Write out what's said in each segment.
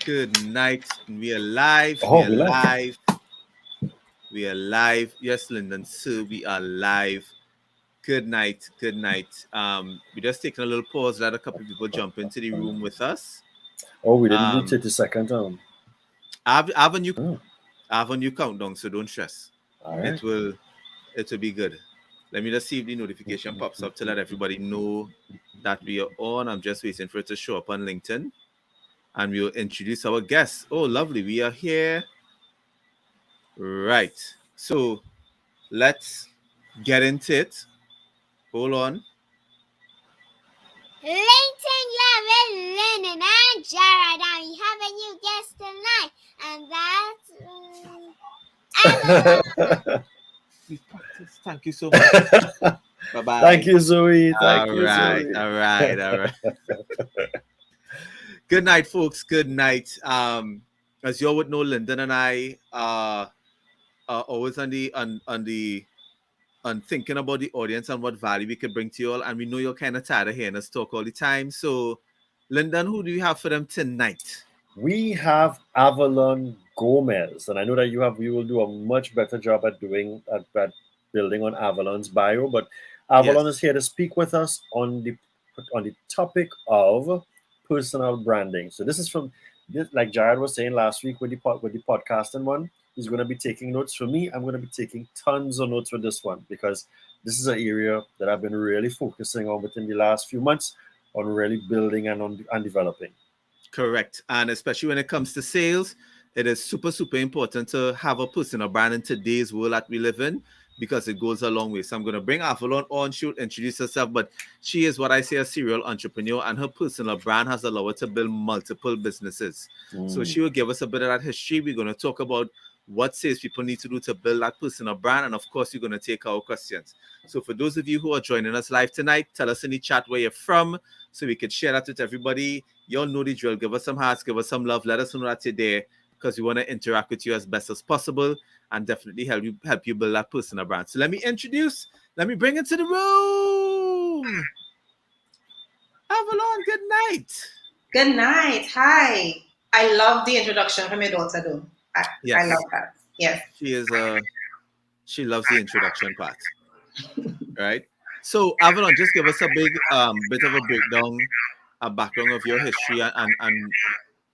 Good night. We are live. Oh, We are we left. live. We are live. Yes, Lyndon, sir, we are live. Good night. Good night. We're just taking a little pause. Let a couple of people jump into the room with us. Oh, we didn't do Um, 30 second. I have a new Oh, I have a new countdown, so don't stress. all right. It will it will be good. Let me just see if the notification pops up to let everybody know that we are on. I'm just waiting for it to show up on LinkedIn. And we'll introduce our guests. Oh, lovely. We are here. Right. So let's get into it. Hold on. Leighton, Lavin, Lennon, and Jared, and we have a new guest tonight, and that's Avalon. We practice. Thank you so much. Bye-bye. Thank you, Zoe. Thank All you, right. Zoe. All right. All right. Good night, folks. Good night. As you all would know, Lyndon and I are always on thinking about the audience and what value we could bring to you all. And we know you're kind of tired of hearing us talk all the time. So, Lyndon, who do you have for them tonight? We have Avalon Gomez, and I know that you will do a much better job at building on Avalon's bio. But Avalon Yes. is here to speak with us on the topic of personal branding. So this is from like Jared was saying last week with the podcasting one. He's going to be taking notes. For me, I'm going to be taking tons of notes with this one because this is an area that I've been really focusing on within the last few months on really building and developing. Correct. And especially when it comes to sales, it is super, super important to have a personal brand in today's world that we live in because it goes a long way. So I'm going to bring Avalon on, she'll introduce herself, but she is what I say a serial entrepreneur, and her personal brand has allowed her to build multiple businesses. So she will give us a bit of that history. We're going to talk about what salespeople need to do to build that personal brand. And of course, you're going to take our questions. So for those of you who are joining us live tonight, tell us in the chat where you're from so we could share that with everybody. You all know the drill. Give us some hearts, give us some love. Let us know that you're there because we want to interact with you as best as possible and definitely help you build that personal brand. So let me bring into the room. Avalon, good night. Good night. Hi. I love the introduction from your daughter, though. I love that. Yes. She loves the introduction part. Right? So Avalon, just give us a big bit of a breakdown, a background of your history and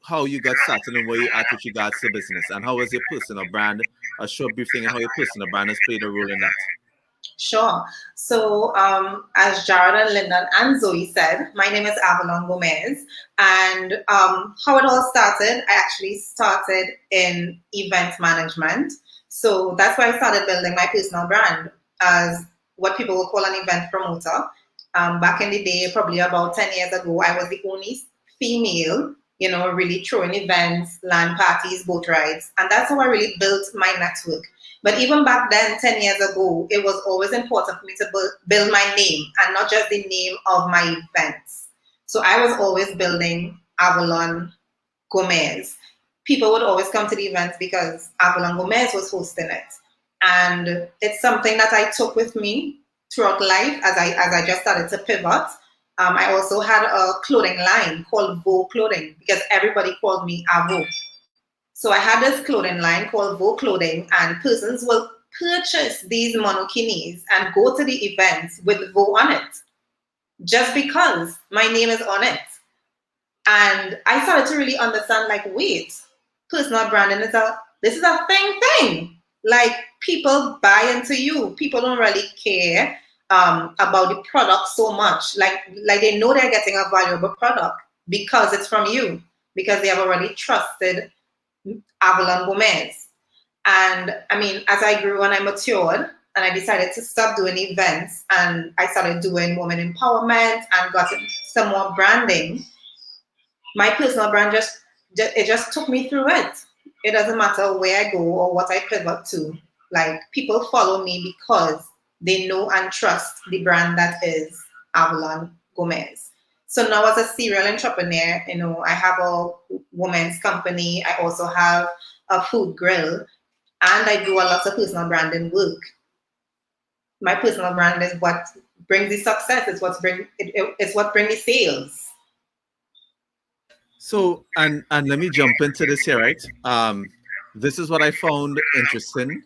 how you got started and where you at with regards to business, and how was your personal brand, a short brief thing, and how your personal brand has played a role in that. Sure. So, as Jared and Lyndon and Zoe said, my name is Avalon Gomez. And how it all started, I actually started in event management. So that's why I started building my personal brand as what people would call an event promoter. Back in the day, probably about 10 years ago, I was the only female, really throwing events, LAN parties, boat rides. And that's how I really built my network. But even back then, 10 years ago, it was always important for me to build my name and not just the name of my events. So I was always building Avalon Gomez. People would always come to the events because Avalon Gomez was hosting it. And it's something that I took with me throughout life as I just started to pivot. I also had a clothing line called Vo Clothing because everybody called me Avo. So I had this clothing line called Vo Clothing, and persons will purchase these monokinis and go to the events with Vo on it, just because my name is on it. And I started to really understand, like, wait, personal branding is a thing. Like, people buy into you. People don't really care about the product so much. Like they know they're getting a valuable product because it's from you, because they have already trusted Avalon Gomez. And I mean, as I grew and I matured and I decided to stop doing events and I started doing women empowerment and got some more branding, my personal brand just took me through it. It doesn't matter where I go or what I pivot to. Like, people follow me because they know and trust the brand that is Avalon Gomez. So now as a serial entrepreneur, I have a women's company. I also have a food grill, and I do a lot of personal branding work. My personal brand is what brings the success. It's what brings the sales. So, and let me jump into this here, right? This is what I found interesting.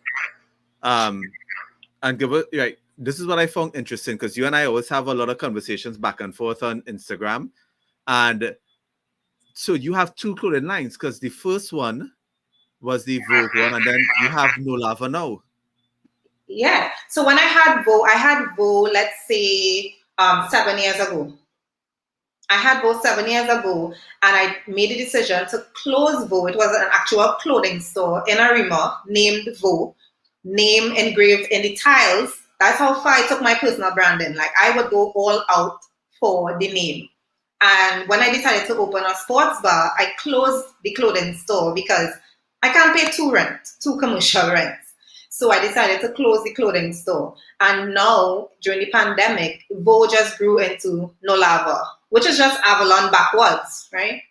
Um, and give it right. This is what I found interesting because you and I always have a lot of conversations back and forth on Instagram, and so you have two clothing lines because the first one was the Vogue one, and then you have No Lava now. Yeah. So when I had Vo, let's say 7 years ago. I had Vo 7 years ago, and I made a decision to close Vo. It was an actual clothing store in Arima named Vo, name engraved in the tiles. That's how far I took my personal branding. Like I would go all out for the name. And when I decided to open a sports bar, I closed the clothing store because I can't pay two commercial rents. So I decided to close the clothing store. And now, during the pandemic, Vo just grew into No Lava, which is just Avalon backwards, right?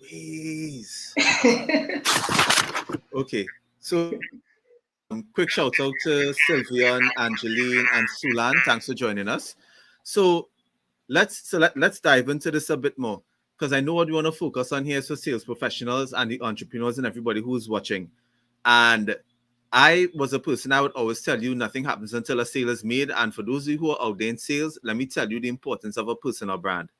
Ways. Okay. So quick shout out to Sylvian, Angeline, and Sulan. Thanks for joining us. So let's dive into this a bit more because I know what we want to focus on here is for sales professionals and the entrepreneurs and everybody who's watching. And I was a person I would always tell you nothing happens until a sale is made. And for those of you who are out there in sales, let me tell you the importance of a personal brand.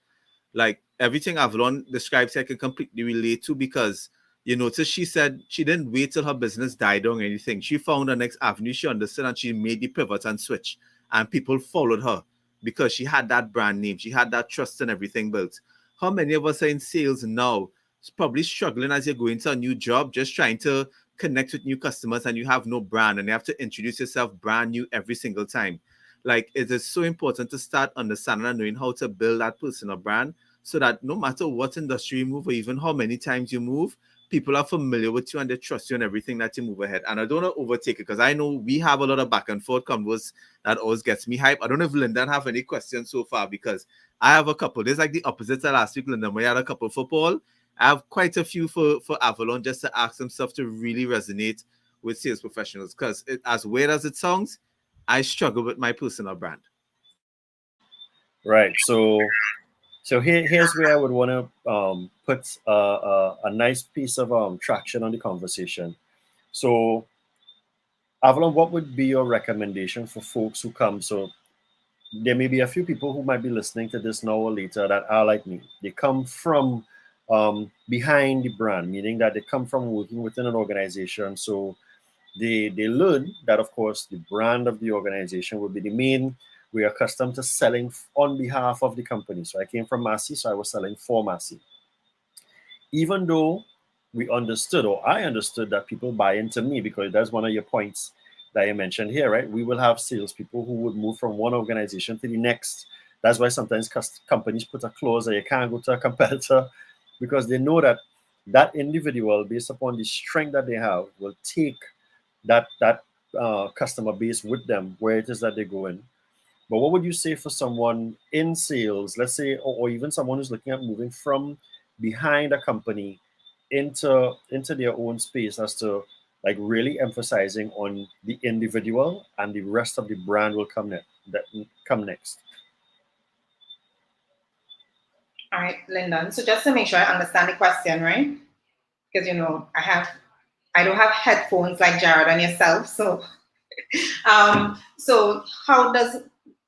Like everything Avalon describes, I can completely relate to because you notice she said she didn't wait till her business died or anything. She found the next avenue she understood and she made the pivot and switch. And people followed her because she had that brand name. She had that trust and everything built. How many of us are in sales now? It's probably struggling as you're going to a new job, just trying to connect with new customers and you have no brand and you have to introduce yourself brand new every single time. Like it is so important to start understanding and knowing how to build that personal brand so that no matter what industry you move or even how many times you move, people are familiar with you and they trust you and everything that you move ahead. And I don't want to overtake it because I know we have a lot of back and forth convos that always gets me hype. I don't know if Lyndon have any questions so far because I have a couple. There's like the opposite of last week, Lyndon. We had a couple for Paul. I have quite a few for Avalon just to ask them stuff to really resonate with sales professionals because as weird as it sounds, I struggle with my personal brand. Right. So here's where I would want to put a nice piece of traction on the conversation. So, Avalon, what would be your recommendation for folks who come? So, there may be a few people who might be listening to this now or later that are like me. They come from behind the brand, meaning that they come from working within an organization. So, they learn that, of course, the brand of the organization will be the main. We are accustomed to selling on behalf of the company. So I came from Massey, so I was selling for Massey. Even though we understood, or I understood, that people buy into me because that's one of your points that you mentioned here, right? We will have salespeople who would move from one organization to the next. That's why sometimes companies put a clause that you can't go to a competitor because they know that that individual, based upon the strength that they have, will take that customer base with them where it is that they go in. But what would you say for someone in sales, let's say, or even someone who's looking at moving from behind a company into their own space, as to like really emphasizing on the individual and the rest of the brand will come next? All right, Lyndon. So just to make sure I understand the question, right? Because I don't have headphones like Jared and yourself. So so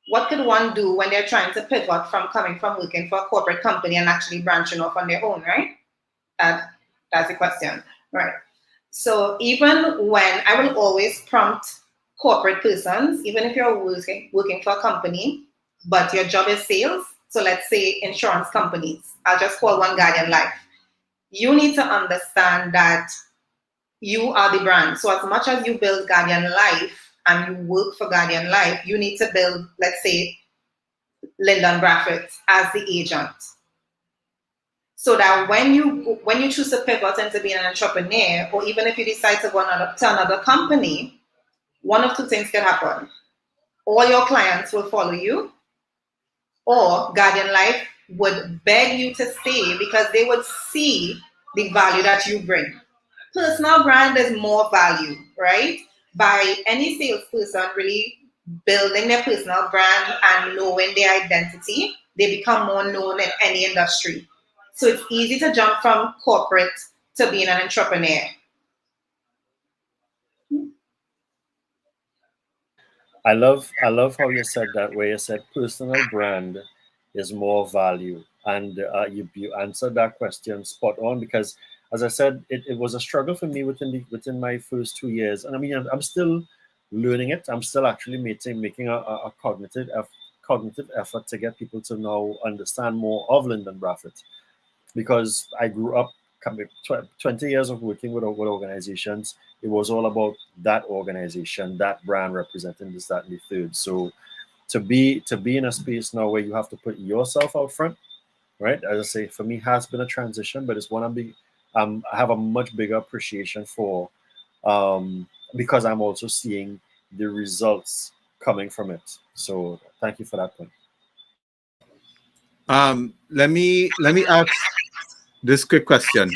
what could one do when they're trying to pivot from coming from working for a corporate company and actually branching off on their own, right? That's the question, right? So even when I will always prompt corporate persons, even if you're working for a company, but your job is sales. So let's say insurance companies. I'll just call one Guardian Life. You need to understand that you are the brand. So as much as you build Guardian Life and you work for Guardian Life, you need to build, let's say, Lyndon Braffett as the agent. So that when you choose to pivot into being an entrepreneur, or even if you decide to go to another company, one of two things can happen. All your clients will follow you, or Guardian Life would beg you to stay because they would see the value that you bring. Personal brand is more value, right? By any salesperson really building their personal brand and knowing their identity, they become more known in any industry. So it's easy to jump from corporate to being an entrepreneur. I love how you said that, where you said personal brand is more value, and you answered that question spot on, because as I said, it was a struggle for me within my first 2 years, and I mean I'm still learning it. I'm still actually making a cognitive effort to get people to now understand more of Lyndon Braffett, because I grew up 20 years of working with organizations. It was all about that organization, that brand representing this, that, and the third. So to be in a space now where you have to put yourself out front, right? As I say, for me, has been a transition, but it's one I have a much bigger appreciation for, because I'm also seeing the results coming from it. So thank you for that point. Let me ask this quick question.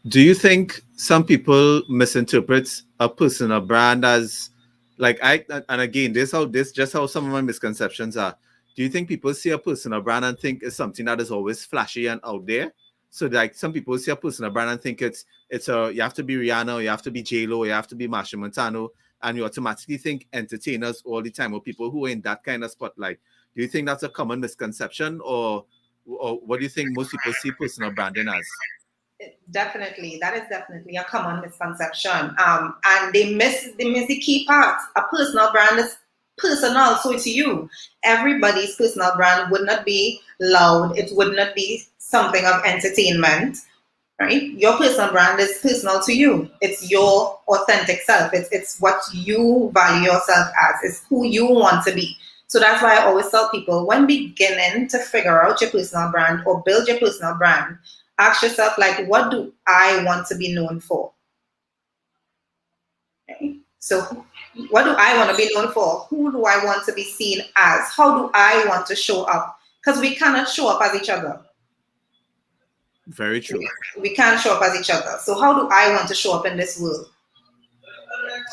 Do you think some people misinterpret a personal brand as, like, and again, this just how some of my misconceptions are. Do you think people see a personal brand and think it's something that is always flashy and out there? So like some people see a personal brand and think you have to be Rihanna, or you have to be J Lo, or you have to be Marsha Montano, and you automatically think entertainers all the time, or people who are in that kind of spotlight. Do you think that's a common misconception, or what do you think most people see personal branding as? Definitely, that is definitely a common misconception. And they miss the key part. A personal brand is personal, so it's you. Everybody's personal brand would not be loud. It would not be something of entertainment, right? Your personal brand is personal to you. It's your authentic self. It's what you value yourself as. It's who you want to be. So that's why I always tell people, when beginning to figure out your personal brand or build your personal brand, ask yourself, like, what do I want to be known for? Okay? So what do I want to be known for? Who do I want to be seen as? How do I want to show up? Because we cannot show up as each other. Very true. We can't show up as each other. So how do I want to show up in this world?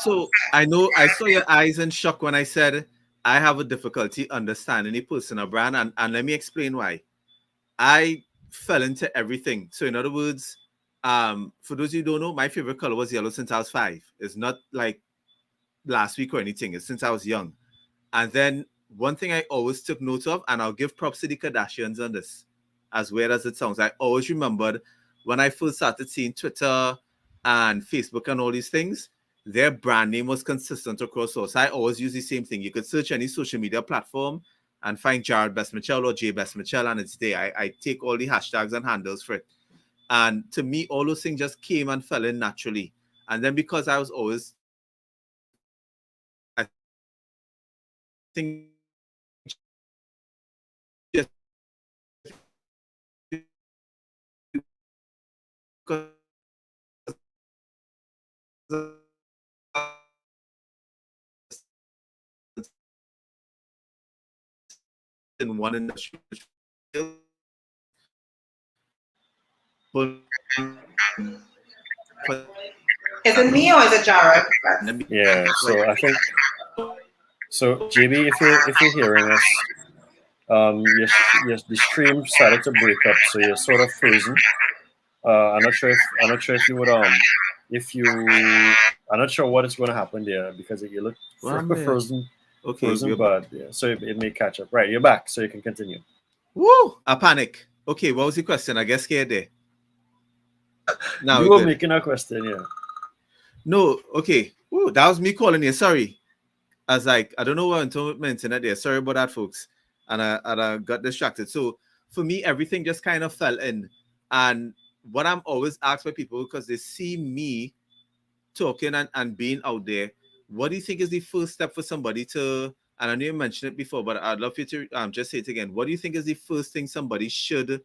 So I know I saw your eyes in shock when I said I have a difficulty understanding a personal brand, and let me explain why. I fell into everything. So in other words, for those who don't know, my favorite color was yellow since I was 5. It's not like last week or anything. It's since I was young. And then one thing I always took note of, and I'll give props to the Kardashians on this, as weird as it sounds, I always remembered when I first started seeing Twitter and Facebook and all these things, their brand name was consistent across all. So I always use the same thing. You could search any social media platform and find Jared Best Mitchell or Jay Best Mitchell, and it's there. I take all the hashtags and handles for it. And to me, all those things just came and fell in naturally. And then because I was always, I think, just in one industry, but Is it me or is it Jared? Yeah. So I think so, JB. If you're hearing us, yes, the stream started to break up, so you're sort of frozen. I'm not sure if you would if you I'm not sure what is going to happen there, because you look frozen, okay, but yeah, so it may catch up. Right, you're back, so you can continue. Woo! I panic. Okay, what was the question? I guess scared there. Now You were making a question, yeah. No, okay. Woo, that was me calling you. Sorry. I was like, I don't know what I'm mentioning there. Sorry about that, folks. And I got distracted. So for me, everything just kind of fell in. And what I'm always asked by people, because they see me talking and being out there, what do you think is the first step for somebody to, and I know you mentioned it before, but I'd love you to just say it again. What do you think is the first thing somebody should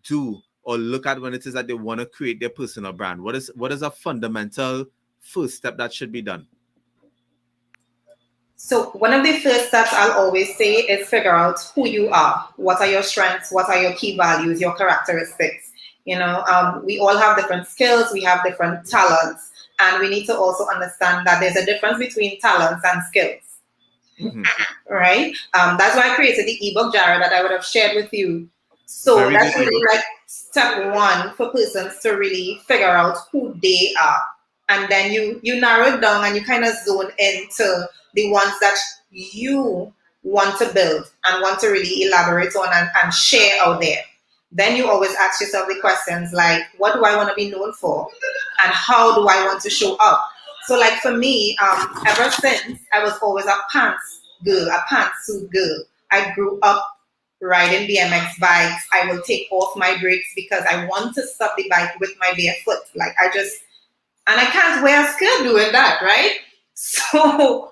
do or look at when it is that they want to create their personal brand? What is a fundamental first step that should be done? So one of the first steps I'll always say is figure out who you are. What are your strengths? What are your key values, your characteristics? We all have different skills. We have different talents. And we need to also understand that there's a difference between talents and skills. Mhm. right? That's why I created the ebook, Jared, that I would have shared with you. So Very that's good really ebook. like step one for persons to really figure out who they are. And then you narrow it down and you kind of zone into the ones that you want to build and want to really elaborate on and share out there. Then you always ask yourself the questions like, what do I want to be known for? And how do I want to show up? So like for me, ever since I was always a pants girl, a pantsuit girl. I grew up riding BMX bikes. I will take off my brakes because I want to stop the bike with my bare foot. Like and I can't wear a skirt doing that, right? So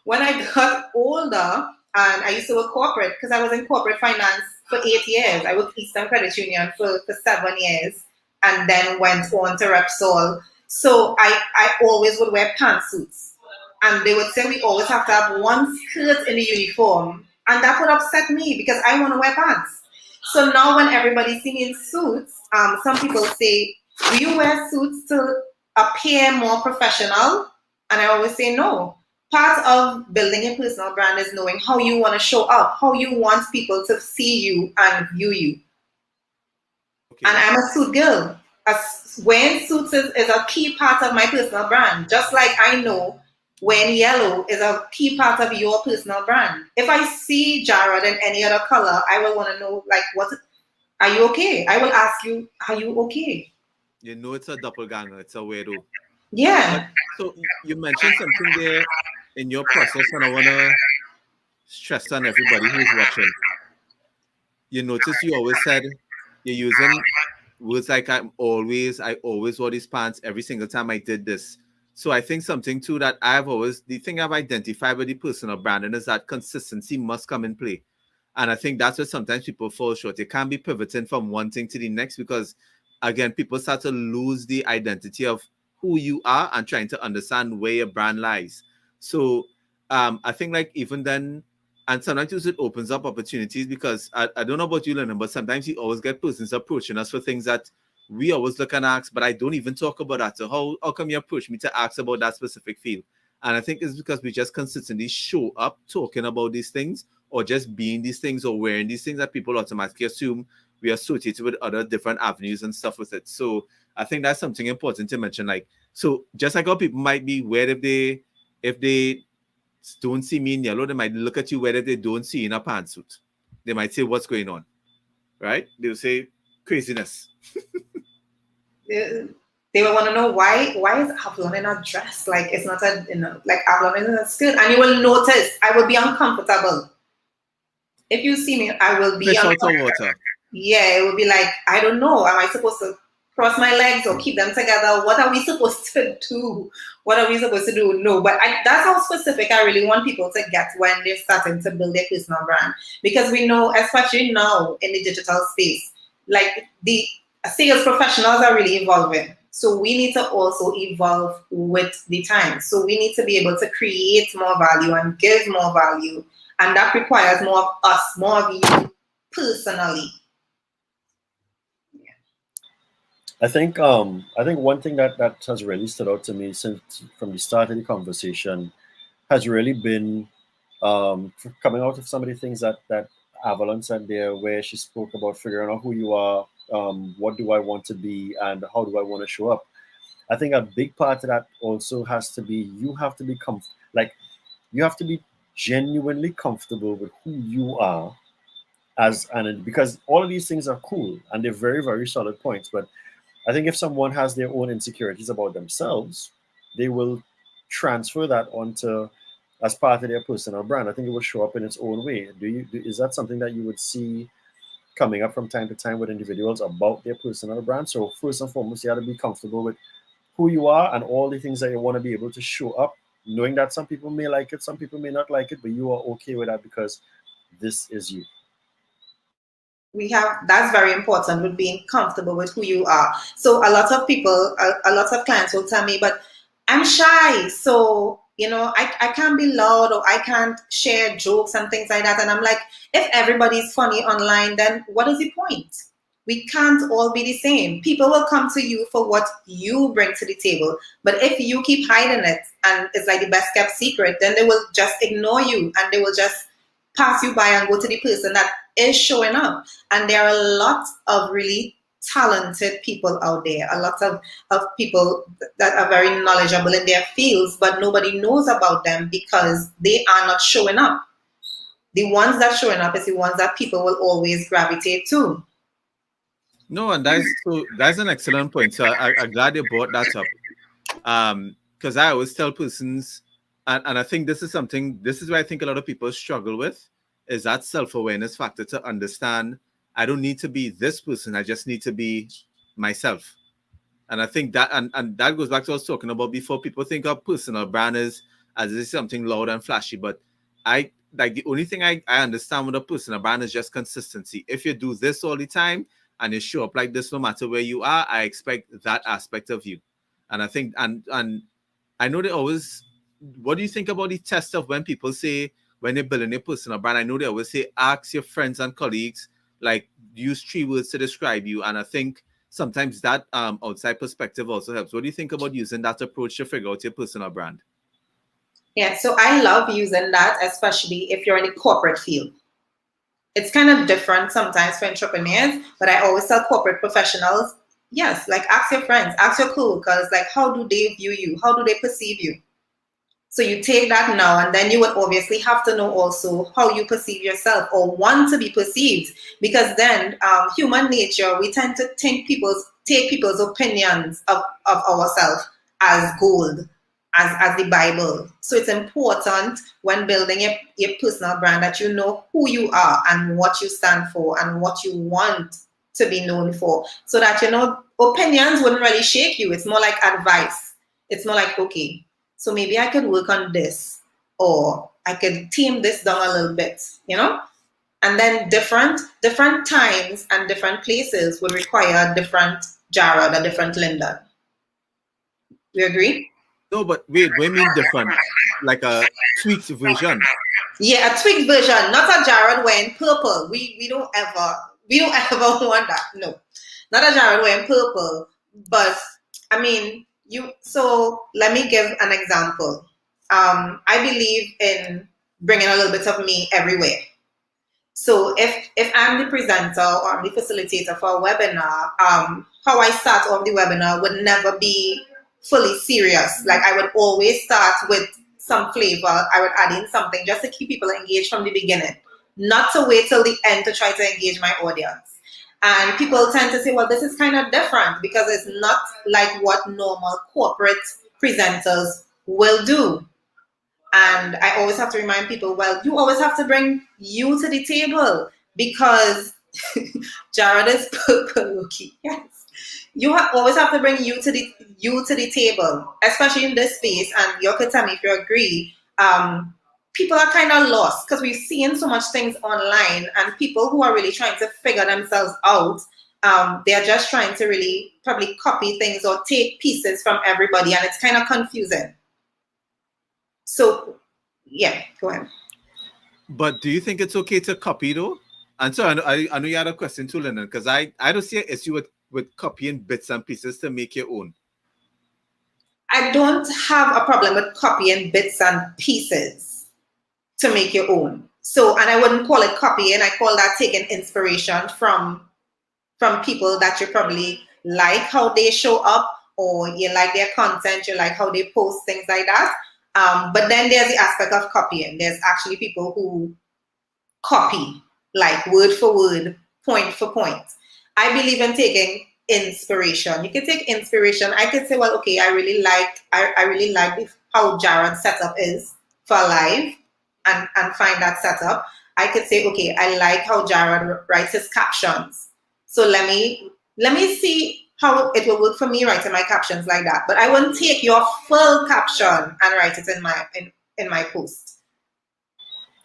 when I got older, and I used to work corporate because I was in corporate finance for 8 years. I worked Eastern Credit Union for 7 years and then went on to Repsol. So I always would wear pantsuits. And they would say we always have to have one skirt in the uniform. And that would upset me because I want to wear pants. So now when everybody see me in suits, some people say, do you wear suits to appear more professional? And I always say no. Part of building a personal brand is knowing how you want to show up, how you want people to see you and view you. Okay. And I'm a suit girl. Wearing suits is a key part of my personal brand. Just like I know wearing yellow is a key part of your personal brand. If I see Jared in any other color, I will want to know, like, are you okay? I will ask you, are you okay? You know it's a doppelganger, it's a weirdo. But Yeah. so you mentioned something there in your process, and I wanna stress on everybody who's watching. You notice you always said you're using words like I always wore these pants every single time I did this. So I think something too that the thing I've identified with the personal branding is that consistency must come in play. And I think that's where sometimes people fall short. They can't be pivoting from one thing to the next because, again, people start to lose the identity of who you are and trying to understand where your brand lies. So I think like even then, and sometimes it opens up opportunities because I don't know about you, Lennon, but sometimes you always get persons approaching us for things that we always look and ask, but I don't even talk about that. So how come you approach me to ask about that specific field? And I think it's because we just consistently show up talking about these things or just being these things or wearing these things that people automatically assume we are associated with other different avenues and stuff with it. So I think that's something important to mention. Like, so just like how people might be where if they don't see me in yellow, they might look at you whether they don't see you in a pantsuit. They might say, what's going on? Right? They'll say craziness. They will want to know why is Avalon in a dress? Like it's not like Avalon is in a skirt. And you will notice I will be uncomfortable. If you see me, I will be Fish out of uncomfortable. water. Yeah, it will be like, I don't know. Am I supposed to cross my legs or keep them together? What are we supposed to do? What are we supposed to do? No, but that's how specific I really want people to get when they're starting to build their personal brand. Because we know, especially now in the digital space, like the sales professionals are really evolving. So we need to also evolve with the times. So we need to be able to create more value and give more value. And that requires more of us, more of you personally. I think one thing that has really stood out to me since from the start of the conversation has really been coming out of some of the things that Avalon said there, where she spoke about figuring out who you are, what do I want to be, and how do I want to show up. I think a big part of that also has to be you have to be like you have to be genuinely comfortable with who you are because all of these things are cool and they're very, very solid points. But I think if someone has their own insecurities about themselves, they will transfer that onto as part of their personal brand. I think it will show up in its own way. Is that something that you would see coming up from time to time with individuals about their personal brand? So first and foremost, you have to be comfortable with who you are and all the things that you want to be able to show up, knowing that some people may like it, some people may not like it, but you are okay with that because this is you. That's very important with being comfortable with who you are. So a lot of people, a lot of clients will tell me, but I'm shy, so I can't be loud or I can't share jokes and things like that. And I'm like, if everybody's funny online, then what is the point? We can't all be the same. People will come to you for what you bring to the table. But if you keep hiding it and it's like the best kept secret, then they will just ignore you and they will just pass you by and go to the person that is showing up. And there are a lot of really talented people out there, a lot of people that are very knowledgeable in their fields, but nobody knows about them because they are not showing up. The ones that showing up is the ones that people will always gravitate to. No, and that's an excellent point. So I'm glad you brought that up. Because I always tell persons, and I think this is where I think a lot of people struggle with, is that self-awareness factor to understand I don't need to be this person, I just need to be myself. And I think that and that goes back to what I was talking about before. People think of personal brand as this something loud and flashy, but I like the only thing I understand with a personal brand is just consistency. If you do this all the time and you show up like this no matter where you are, I expect that aspect of you. And I think and I know they always, what do you think about the test of when people say when they're building a personal brand? I know they always say ask your friends and colleagues, like use 3 words to describe you. And I think sometimes that outside perspective also helps. What do you think about using that approach to figure out your personal brand? Yeah, so I love using that, especially if you're in the corporate field. It's kind of different sometimes for entrepreneurs, but I always tell corporate professionals, yes, like ask your friends, ask your co-workers, like how do they view you? How do they perceive you? So you take that now, and then you would obviously have to know also how you perceive yourself or want to be perceived, because then human nature, we tend to take people's opinions of ourselves as gold, as the Bible. So it's important when building your personal brand that you know who you are and what you stand for and what you want to be known for, so that opinions wouldn't really shake you. It's more like advice. It's more like, okay, so maybe I could work on this, or I could tame this down a little bit, And then different times and different places would require a different Jared, a different Lyndon. You agree? No, but wait, we mean different, like a tweaked version. Yeah, a tweaked version, not a Jared wearing purple. We don't ever want that. No, not a Jared wearing purple. But I mean, so let me give an example. I believe in bringing a little bit of me everywhere. So if I'm the presenter or I'm the facilitator for a webinar, how I start off the webinar would never be fully serious. Like I would always start with some flavor. I would add in something just to keep people engaged from the beginning, not to wait till the end to try to engage my audience. And people tend to say, well, this is kind of different because it's not like what normal corporate presenters will do. And I always have to remind people, well, you always have to bring you to the table, because Jared is purple, okay? Yes. You always have to bring you to the table, especially in this space. And you could tell me if you agree. People are kind of lost because we've seen so much things online, and people who are really trying to figure themselves out, they're just trying to really probably copy things or take pieces from everybody, and it's kind of confusing. So, yeah, go ahead. But do you think it's okay to copy though? And so I know you had a question too, Lennon, because I don't see an issue with copying bits and pieces to make your own. I don't have a problem with copying bits and pieces to make your own. So, and I wouldn't call it copying. I call that taking inspiration from people that you probably like how they show up, or you like their content, you like how they post, things like that. But then there's the aspect of copying. There's actually people who copy, like word for word, point for point. I believe in taking inspiration. You can take inspiration. I could say, well, okay, I really like how Jared's setup is for live, and find that setup. I could say, okay, I like how Jared writes his captions. So let me see how it will work for me writing my captions like that. But I won't take your full caption and write it in my post.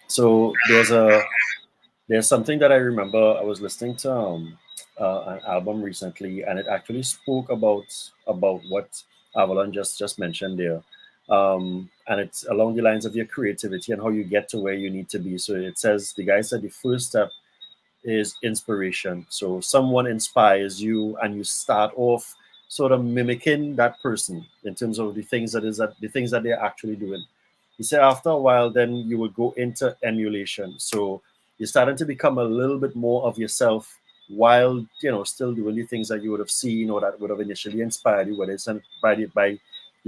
So there's something that I remember. I was listening to an album recently, and it actually spoke about what Avalon just mentioned there. And it's along the lines of your creativity and how you get to where you need to be. So it says, the guy said the first step is inspiration. So someone inspires you, and you start off sort of mimicking that person in terms of the things that they're actually doing. He said after a while, then you will go into emulation. So you're starting to become a little bit more of yourself while still doing the things that you would have seen or that would have initially inspired you, whether it's by the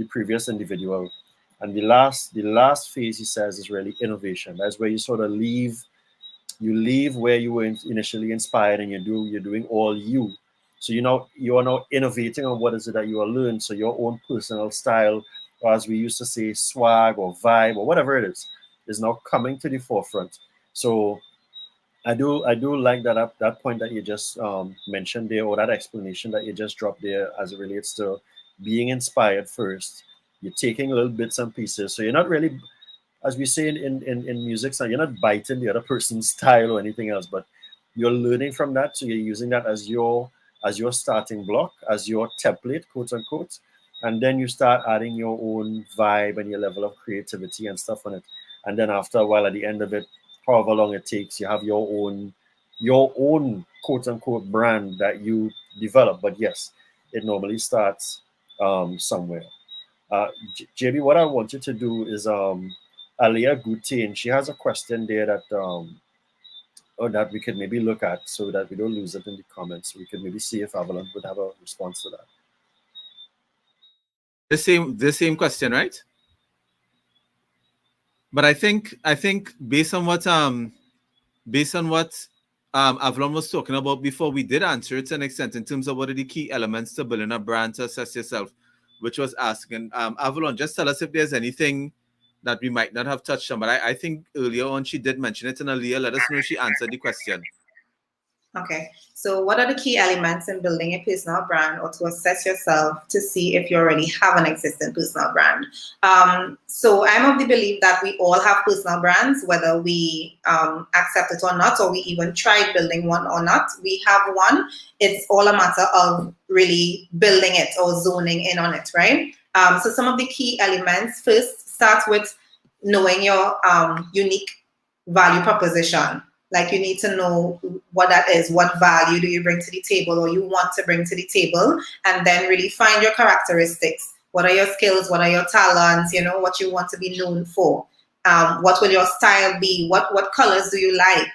previous individual. And the last phase, he says, is really innovation. That's where you sort of leave where you were initially inspired, and you're doing all you. So you are now innovating on what is it that you are learning. So your own personal style, or as we used to say, swag or vibe or whatever it is now coming to the forefront. So I do like that point that you just mentioned there, or that explanation that you just dropped there, as it relates to being inspired first. You're taking little bits and pieces, so you're not really, as we say in music, so you're not biting the other person's style or anything else, but you're learning from that. So you're using that as your starting block, as your template, quote unquote, and then you start adding your own vibe and your level of creativity and stuff on it. And then after a while, at the end of it, however long it takes, you have your own quote unquote brand that you develop. But yes, it normally starts somewhere. JB, what I want you to do is Alia Gutin. She has a question there that we could maybe look at, so that we don't lose it in the comments. We could maybe see if Avalon would have a response to that. The same question, right? But I think based on what Avalon was talking about before, we did answer it to an extent in terms of what are the key elements to building a brand to assess yourself, which was asking Avalon, just tell us if there's anything that we might not have touched on. But I think earlier on she did mention it, and Aaliyah, let us know if she answered the question. Okay, so what are the key elements in building a personal brand, or to assess yourself to see if you already have an existing personal brand? So I'm of the belief that we all have personal brands, whether we accept it or not, or we even tried building one or not. We have one. It's all a matter of really building it or zoning in on it, right? So some of the key elements, first start with knowing your unique value proposition. Like, you need to know what that is. What value do you bring to the table, or you want to bring to the table? And then really find your characteristics. What are your skills? What are your talents? What you want to be known for. What will your style be? What colors do you like?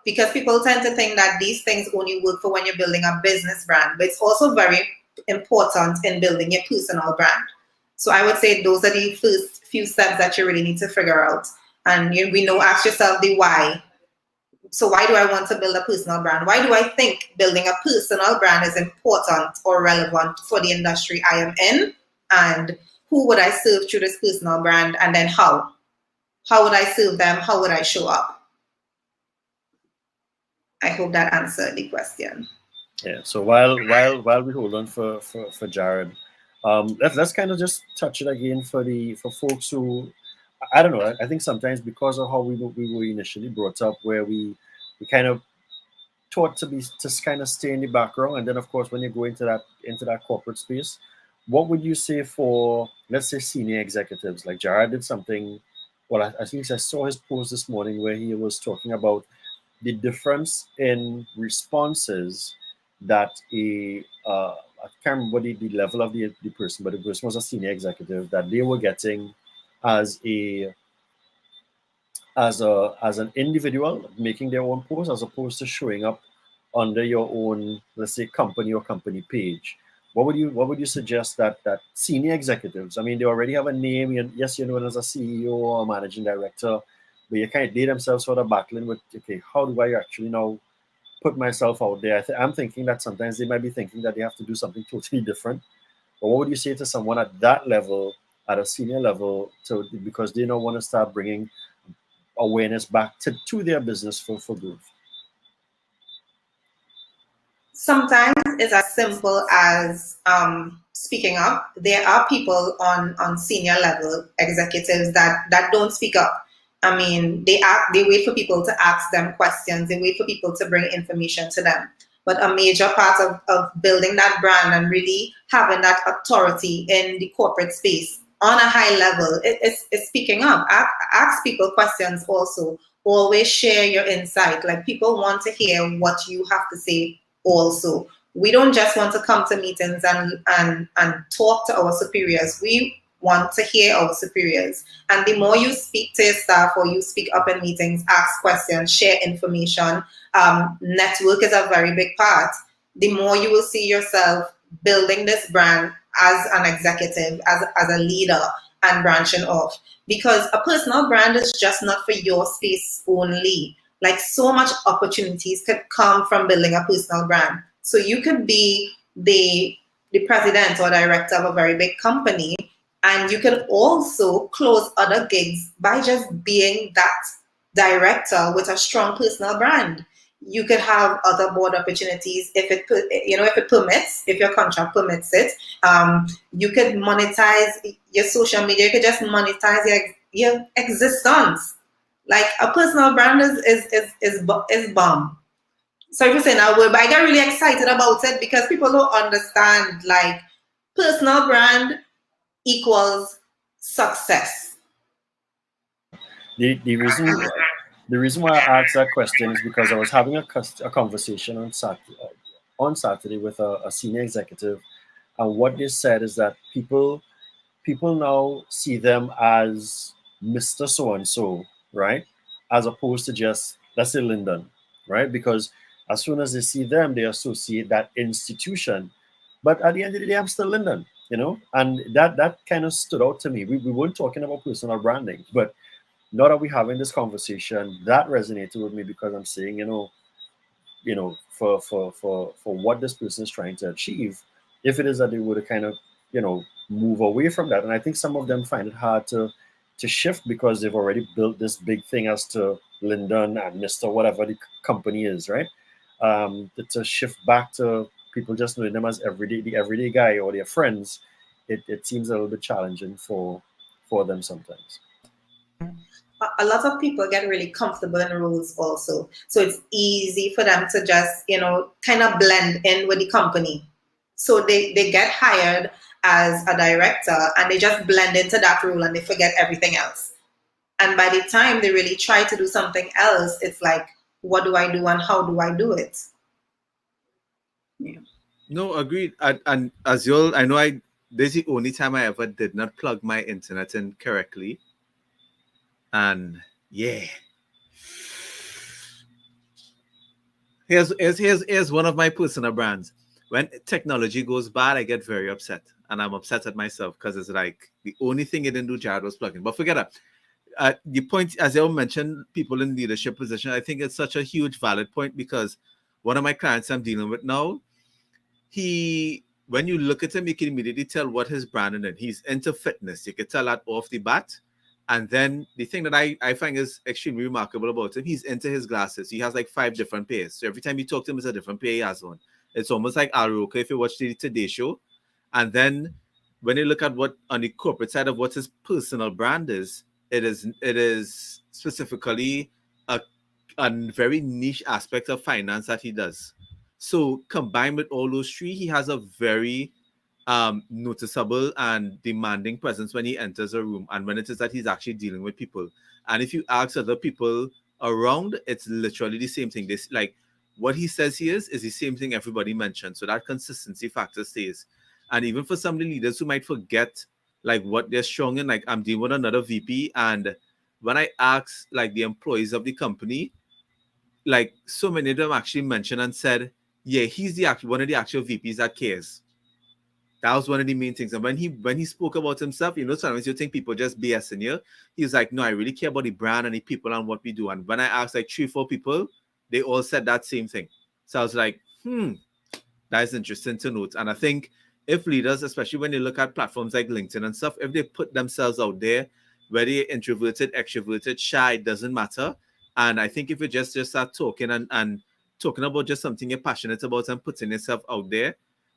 Because people tend to think that these things only work for when you're building a business brand, but it's also very important in building your personal brand. So I would say those are the first few steps that you really need to figure out. And ask yourself the why. So why do I want to build a personal brand? Why do I think building a personal brand is important or relevant for the industry I am in? And who would I serve through this personal brand? And then how? How would I serve them? How would I show up? I hope that answered the question. Yeah. So while we hold on for Jared, let's kind of just touch it again for folks who, I don't know. I think sometimes because of how we were initially brought up, where we kind of taught to kind of stay in the background, and then of course when you go into that corporate space, what would you say for, let's say, senior executives? Like Jared did something. Well, I think I saw his post this morning where he was talking about the difference in responses that I can't remember the level of the person, but the person was a senior executive, that they were getting as an individual making their own post, as opposed to showing up under your own, let's say, company or company page. What would you suggest that senior executives, I mean, they already have a name, yes, you're known as a CEO or a managing director, but they themselves sort of battling with, okay, how do I actually now put myself out there? I'm thinking that sometimes they might be thinking that they have to do something totally different. But what would you say to someone at that level, at a senior level, because they don't want to start bringing awareness back to their business for growth? Sometimes it's as simple as speaking up. There are people on senior level executives that don't speak up. I mean, they wait for people to ask them questions. They wait for people to bring information to them. But a major part of building that brand and really having that authority in the corporate space on a high level is speaking up. Ask people questions also. always share your insight. Like people want to hear what you have to say also. We don't just want to come to meetings and talk to our superiors. We want to hear our superiors. And the more you speak to your staff or you speak up in meetings, ask questions, share information, network is a very big part. The more you will see yourself building this brand as an executive, as a leader, and branching off. Because a personal brand is just not for your space only. Like so much opportunities could come from building a personal brand. So you could be the president or director of a very big company, and you can also close other gigs by just being that director with a strong personal brand. You could have other board opportunities if it permits, if your contract permits it. You could monetize your social media. You could just monetize your existence. Like a personal brand is bomb. Sorry for saying that word, but I get really excited about it because people don't understand like personal brand equals success. The reason why I asked that question is because I was having a conversation on Saturday with a senior executive, and what they said is that people now see them as Mr. So and so, right? As opposed to just, let's say, Lyndon, right? Because as soon as they see them, they associate that institution. But at the end of the day, I'm still Lyndon, and that kind of stood out to me. We weren't talking about personal branding, but now that we're having this conversation, that resonated with me because I'm saying, for what this person is trying to achieve, if it is that they were to kind of, move away from that. And I think some of them find it hard to shift because they've already built this big thing as to Lyndon and Mr. whatever the company is, right? To shift back to people just knowing them as the everyday guy or their friends, it seems a little bit challenging for them sometimes. A lot of people get really comfortable in roles also. So it's easy for them to just, kind of blend in with the company. So they get hired as a director and they just blend into that role and they forget everything else. And by the time they really try to do something else, it's like, what do I do and how do I do it? Yeah. No, agreed. And as you all, I know this is the only time I ever did not plug my internet in correctly. And yeah. Here's one of my personal brands. When technology goes bad, I get very upset. And I'm upset at myself because it's like the only thing it didn't do, Jared, was plugging. But forget that. The point, as you mentioned, people in leadership position, I think it's such a huge valid point because one of my clients I'm dealing with now, when you look at him, you can immediately tell what his brand is. He's into fitness. You can tell that off the bat. And then the thing that I find is extremely remarkable about him, he's into his glasses. He has like 5 different pairs. So every time you talk to him, it's a different pair he has on. It's almost like Al Roker if you watch the Today Show. And then when you look at what on the corporate side of what his personal brand is, it is specifically a very niche aspect of finance that he does. So combined with all those 3, he has a very noticeable and demanding presence when he enters a room and when it is that he's actually dealing with people. And if you ask other people around, it's literally the same thing. This like what he says he is the same thing everybody mentioned. So that consistency factor stays. And even for some of the leaders who might forget like what they're strong in, like I'm dealing with another VP, and when I ask like the employees of the company, like so many of them actually mentioned and said, yeah, he's one of the actual VPs that cares. That was one of the main things. And when he spoke about himself, sometimes you think people just BSing you. He was like, no, I really care about the brand and the people and what we do. And when I asked like 3-4 people, they all said that same thing. So I was like, that is interesting to note. And I think if leaders, especially when you look at platforms like LinkedIn and stuff, if they put themselves out there, whether you're introverted, extroverted, shy, it doesn't matter. And I think if you just start talking and talking about just something you're passionate about and putting yourself out there,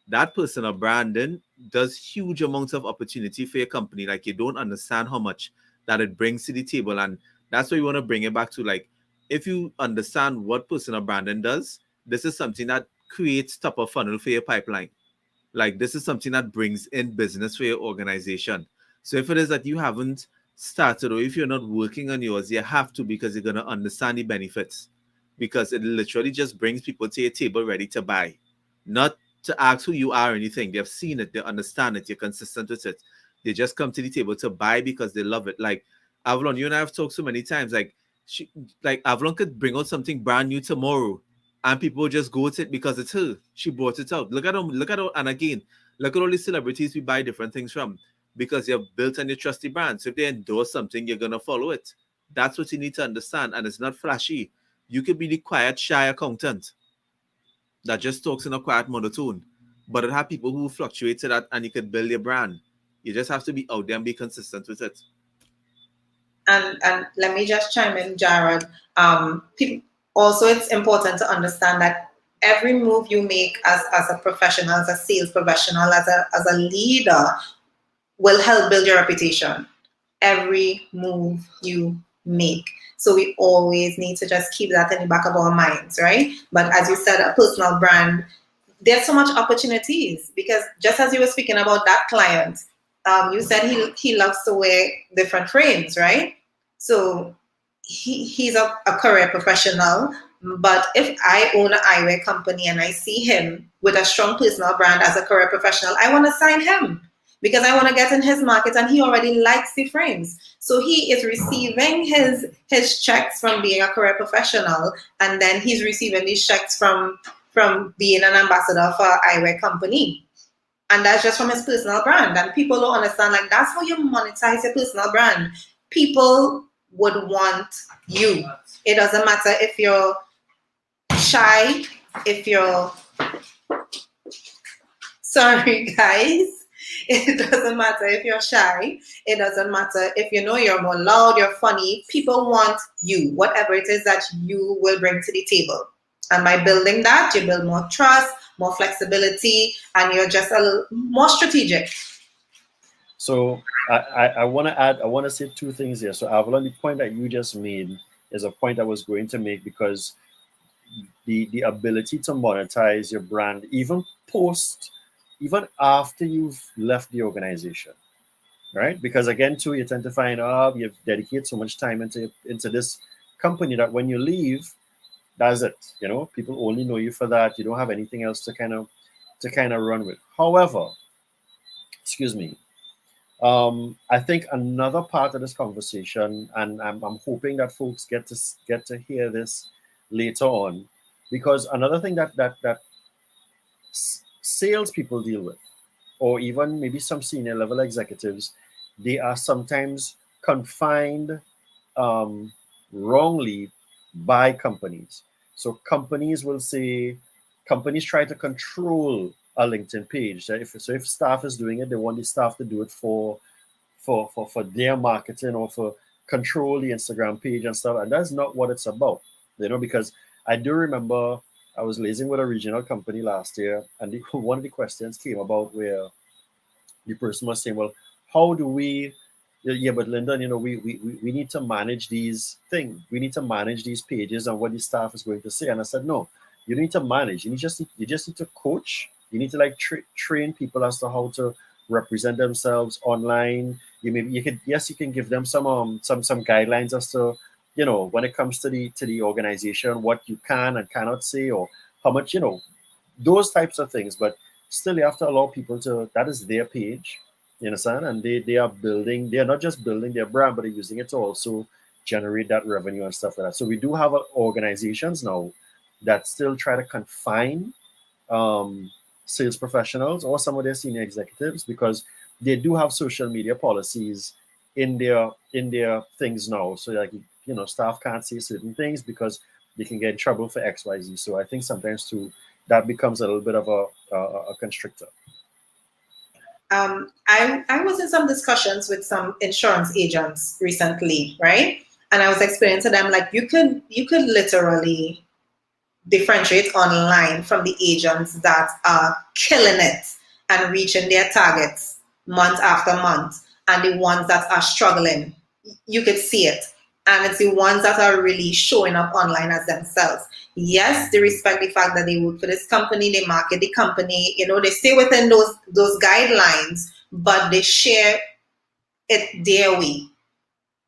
that personal branding does huge amounts of opportunity for your company. Like you don't understand how much that it brings to the table. And that's what you want to bring it back to. Like if you understand what personal branding does, this is something that creates top of funnel for your pipeline. Like this is something that brings in business for your organization. So if it is that you haven't started, or if you're not working on yours, you have to, because you're gonna understand the benefits. Because it literally just brings people to your table ready to buy, not to ask who you are or anything. They've seen it, they understand it, you're consistent with it. They just come to the table to buy because they love it. Like Avalon, you and I have talked so many times. She, like Avalon could bring out something brand new tomorrow, and people just go with it because it's her. She brought it out. Look at her, and again, look at all these celebrities we buy different things from, because you've built on your trusty brand. So if they endorse something, you're gonna follow it. That's what you need to understand, and it's not flashy. You could be the quiet, shy accountant that just talks in a quiet monotone, but it have people who fluctuate to that, and you could build your brand. You just have to be out there and be consistent with it. And let me just chime in, Jared. Also, it's important to understand that every move you make as a professional, as a sales professional, as a leader, will help build your reputation. Every move you make. So we always need to just keep that in the back of our minds, right? But as you said, a personal brand, there's so much opportunities, because just as you were speaking about that client, you said he loves to wear different frames, right? So he's a career professional. But if I own an eyewear company and I see him with a strong personal brand as a career professional, I want to sign him, because I want to get in his market, and he already likes the frames. So he is receiving his checks from being a career professional, and then he's receiving these checks from being an ambassador for an eyewear company. And that's just from his personal brand. And people don't understand, like, that's how you monetize your personal brand. People would want you. It doesn't matter if you're shy, if you're sorry guys, it doesn't matter if you're shy, it doesn't matter if you know you're more loud, you're funny. People want you, whatever it is that you will bring to the table. And by building that, you build more trust, more flexibility, and you're just a little more strategic. So I want to add, I want to say two things here. So Avalon, the point that you just made is a point I was going to make, because the ability to monetize your brand, even after you've left the organization, right? Because again, too, you tend to find out you've dedicated so much time into this company that when you leave, that's it. You know, people only know you for that. You don't have anything else to kind of run with. However, excuse me, I think another part of this conversation, and I'm hoping that folks get to hear this later on, because another thing that salespeople deal with, or even maybe some senior level executives, they are sometimes confined wrongly by companies. So companies try to control a LinkedIn page. So if staff is doing it, they want the staff to do it for their marketing, or for control the Instagram page and stuff. And that's not what it's about, because I do remember I was liaising with a regional company last year, and one of the questions came about where the person was saying, well, how do we, yeah, but Lyndon, we need to manage these things. We need to manage these pages and what the staff is going to say. And I said, no, you need to manage. You just need to coach. You need to train people as to how to represent themselves online. You can give them some guidelines as to, when it comes to the organization, what you can and cannot say, or how much, those types of things. But still, you have to allow people to, that is their page, you understand? And they are not just building their brand, but they're using it to also generate that revenue and stuff like that. So we do have organizations now that still try to confine sales professionals or some of their senior executives, because they do have social media policies in their things now. So like, staff can't say certain things because they can get in trouble for XYZ. So I think sometimes too that becomes a little bit of a constrictor. I was in some discussions with some insurance agents recently, right? And I was explaining to them, like, you could literally differentiate online from the agents that are killing it and reaching their targets month after month, and the ones that are struggling. You could see it. And it's the ones that are really showing up online as themselves. Yes, they respect the fact that they work for this company, they market the company, they stay within those guidelines, but they share it their way.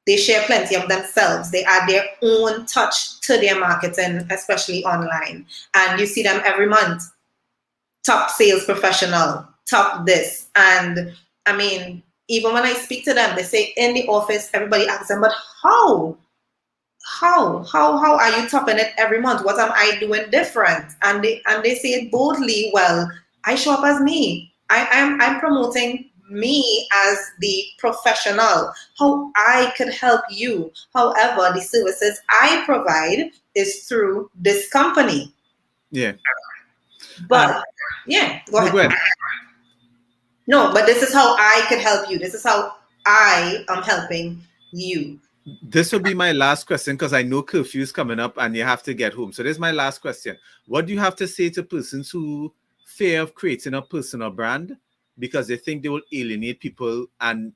They share plenty of themselves. They add their own touch to their marketing, especially online. And you see them every month. Top sales professional, top this. And I mean, even when I speak to them, they say in the office, everybody asks them, but how? How are you topping it every month? What am I doing different? And they say it boldly, well, I show up as me. I'm promoting me as the professional, how I could help you. However, the services I provide is through this company. Yeah. But yeah, go ahead. Go ahead. No, but this is how I could help you. This is how I am helping you. This will be my last question because I know curfew is coming up and you have to get home. So this is my last question. What do you have to say to persons who fear of creating a personal brand because they think they will alienate people? And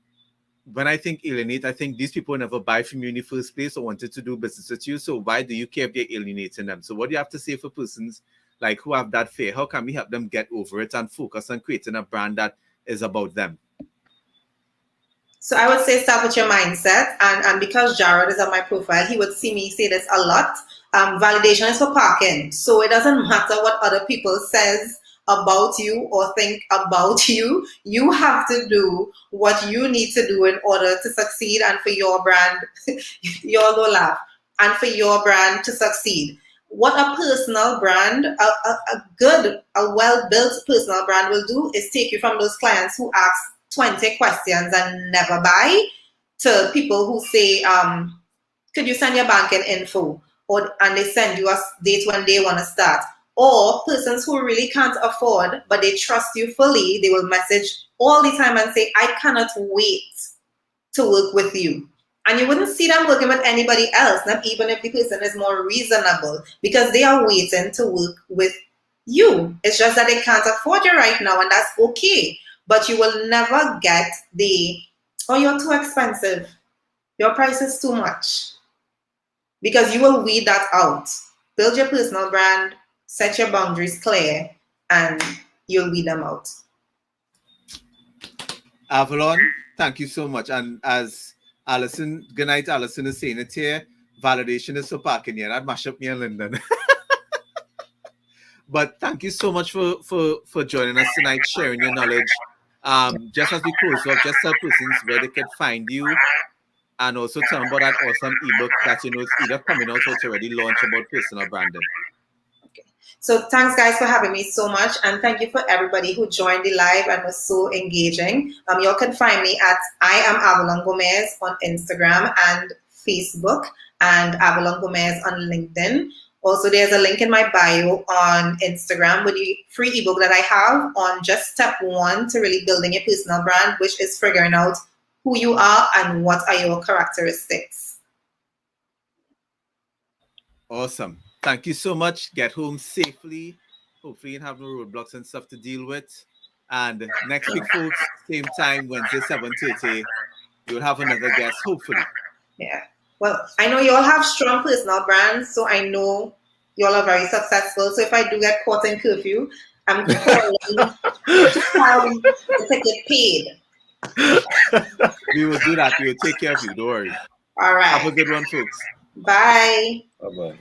when I think alienate, I think these people never buy from you in the first place or wanted to do business with you. So why do you care if they're alienating them? So what do you have to say for persons like who have that fear? How can we help them get over it and focus on creating a brand that is about them? So I would say start with your mindset. And because Jared is on my profile, he would see me say this a lot. Validation is for parking. So it doesn't matter what other people says about you or think about you. You have to do what you need to do in order to succeed and for your brand, you all will laugh, and for your brand to succeed. What a personal brand, a well-built personal brand will do is take you from those clients who ask 20 questions and never buy to people who say, could you send your banking info? And they send you a date when they want to start. Or persons who really can't afford, but they trust you fully, they will message all the time and say, I cannot wait to work with you. And you wouldn't see them working with anybody else, not even if the person is more reasonable, because they are waiting to work with you. It's just that they can't afford you right now, and that's okay. But you will never get oh, you're too expensive. Your price is too much. Because you will weed that out. Build your personal brand, set your boundaries clear, and you'll weed them out. Avalon, thank you so much. And as Alison, good night, Alison is saying it here, validation is for parking here. That mash up me in London. But thank you so much for joining us tonight, sharing your knowledge. Just as we close up, just tell persons where they could find you and also tell them about that awesome ebook that you know is either coming out or it's already launched about personal branding. Okay. So thanks guys for having me so much, and thank you for everybody who joined the live and was so engaging. Y'all can find me at I am Avalon Gomez on Instagram and Facebook, and Avalon Gomez on LinkedIn. Also, there's a link in my bio on Instagram with the free ebook that I have on just step 1 to really building your personal brand, which is figuring out who you are and what are your characteristics. Awesome. Thank you so much. Get home safely. Hopefully you have no roadblocks and stuff to deal with. And next week, folks, same time, Wednesday, 7:30, you'll have another guest, hopefully. Yeah. Well, I know you all have strong personal brands, so I know you all are very successful. So if I do get caught in curfew, I'm calling to get paid. We will do that. We will take care of you. Don't worry. All right. Have a good one, folks. Bye. Bye-bye.